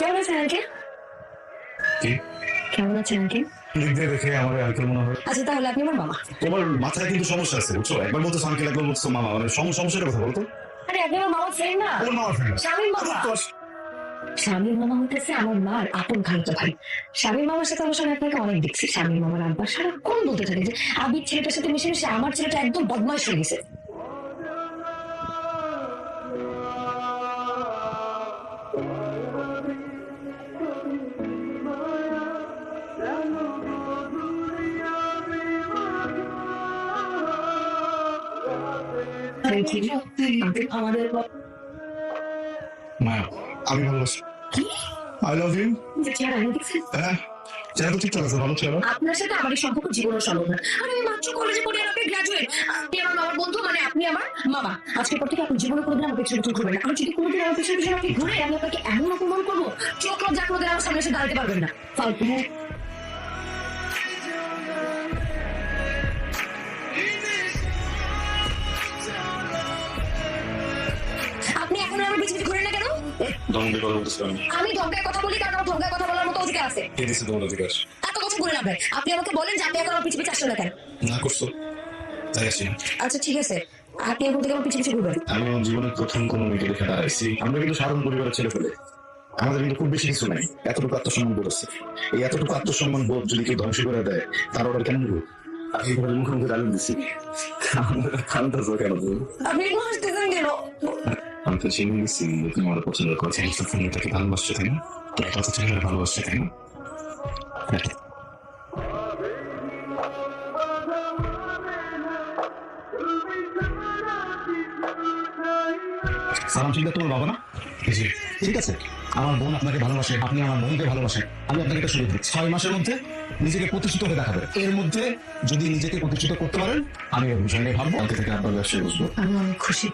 কেমন আছেন আঙ্কেল? কি কেমন আছেন আঙ্কেল? লিখতে দেখে আমার আঙ্কেল মনে হয়। আচ্ছা তাহলে আপনি আমার মামা। তোমার মাথায় কিন্তু সমস্যা আছে বুঝছো, একবার বলতো আঙ্কেল, একবার বলতো মামা, মানে সমস্যার কথা বলতো। আরে আপনি আমার মামা ফ্রেন্ড না? ওর মামা ফ্রেন্ড স্বামীর মামা। স্বামীর মামা হতেছে আমার মার আপন খালতো ভাই। স্বামীর মামার সাথে আমার সঙ্গে আপনাকে অনেক দেখছি। স্বামীর মামার আব্বার সারাক্ষণ বলতে থাকে যে আবির ছেলেটার সাথে মিশে মিশে আমার ছেলেটা একদম বদমাইশ হয়ে গেছে। আমাদের মায়া, আমি ভালোবাসি। কি আই লাভ ইউ। চেহারা এনে দেখছেন? হ্যাঁ, চেহারা তো ঠিকঠাক আছে, ভালো চেহারা। আপনার সাথে আমার এই সম্পর্ক জীবনও সম্ভব না। আর আমি মাত্র কলেজে পড়ি আর আপনি গ্রাজুয়েট। আপনি আমার মামার বন্ধু, মানে আপনি আমার মামা। আজকের পর থেকে আপনি জীবনে কোনোদিন আমার পেছনে পেছনে ঘুরবেন না। আমি যদি কোনোদিন আমার পেছনে পেছনে আপনি ঘুরে, আমি আপনাকে এমন অপমান করবো, চোখ লজ্জা কোনোদিন আমার সামনে এসে দাঁড়াতে পারবেন না। ফালতু। আপনি এখন আমার পিছনে ঘুরে না কেন? দমকে কথা বলতেছিলাম। আমি ধমকায় কথা বলি কারণ আমার ধমকায় কথা বলার মতো অধিকার আছে। কে দিছে তোমার অধিকার? এত কথা বলে না ভাই। আপনি আমাকে বলেন যে আপনি এখন আমার পিছনে আসছেন না কেন? না করছো তাই আসি। আচ্ছা ঠিক আছে, আপনি এখন থেকে আমার পিছনে পিছনে ঘুরবেন। আমি আমার জীবনের প্রথম কোনো মেয়েকে দেখে দাঁড়াইছি। আমরা কিন্তু সাধারণ পরিবারের ছেলে ফেলে, আমাদের কিন্তু খুব বেশি কিছু নাই। এতটুকু আত্মসম্মান বোধ আছে। এই এতটুকু আত্মসম্মান বোধ যদি কেউ ধ্বংস করে দেয়, তার ওরা কেন নেবো? আমি এইভাবে মুখে মুখে দাঁড়িয়ে দিচ্ছি। কান্দাছো কেন তুমি? আপনি এগুলো হাসতেছেন কেন? আমি তো চিনি নিচ্ছি তুমি আমার পছন্দ করছি, তুমি তাকে ভালোবাসছো তাই না? তোর কথা ছেলে ভালোবাসছে তাই না? সালাম চিন্তা তোমার বাবা না? জি ঠিক আছে। আমার বোন আপনাকে ভালোবাসে, আপনি আমার বোনকে ভালোবাসেন। আমি আপনাকে একটা সুযোগ দিচ্ছি, 6 মাসের মধ্যে নিজেকে প্রতিষ্ঠিত হয়ে দেখাবে। এর মধ্যে যদি নিজেকে প্রতিষ্ঠিত করতে পারেন, আমি এই বিষয় নিয়ে ভাববো, কালকে থেকে আপনার ব্যবসায় বুঝবো। আমি অনেক খুশি।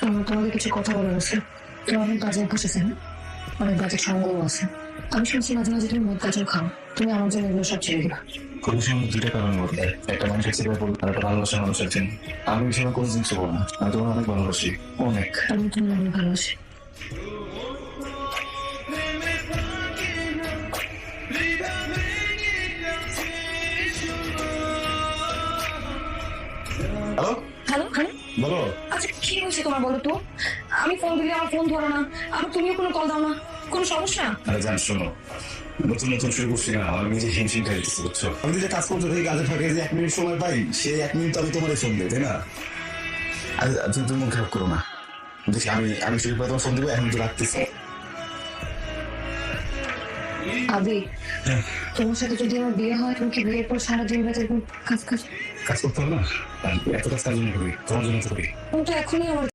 আমার তোমাদের কিছু কথা বলার আছে। তুমি অনেক বাজার বসেছেন, অনেক বাজার সঙ্গও আছে। আমি শুনছি মাঝে মাঝে তুমি মদ গাজর খাও। তুমি আমার জন্য এগুলো সব ছেড়ে দিবা। কোনো সময় দুইটা কারণ বলতে, একটা মানুষের ছেলে বল, আর একটা ভালোবাসার মানুষের জন্য। আমি বিষয়ে কোনো জিনিস বলবো না, আমি তোমার অনেক ভালোবাসি, অনেক। আমি তুমি অনেক ভালোবাসি। Hello, hello hello. বলো। আচ্ছা কি হয়েছে তোমার বলো তো? আমি ফোন দিলে আমার ফোন ধরো না, আবার তুমিও কোনো কল দাও না। কোনো সমস্যা? আরে জান শোনো, নতুন নতুন শুরু করছি না, আমি নিজে হিমশিম খাই দিচ্ছি বুঝছো। আমি যে কাজ করতে থাকি, কাজে ফাঁকে যে 1 মিনিট সময় পাই, সেই 1 মিনিট আমি তোমার ফোন দিই, তাই না? আর তুমি মন খারাপ করো না, দেখি আমি শুরু করে তোমার ফোন দিবো, এখন তো রাখতেছি। আবি, তোমার সাথে যদি আমার বিয়ে হয়, তুমি কি বিয়ের পর সারাদিন বেঁচে কাজ কাজ কাজ করতে হবে না, এত কাজ কাজ জন্য করি, তোমার জন্য তো করি। তুমি তো এখনই আমার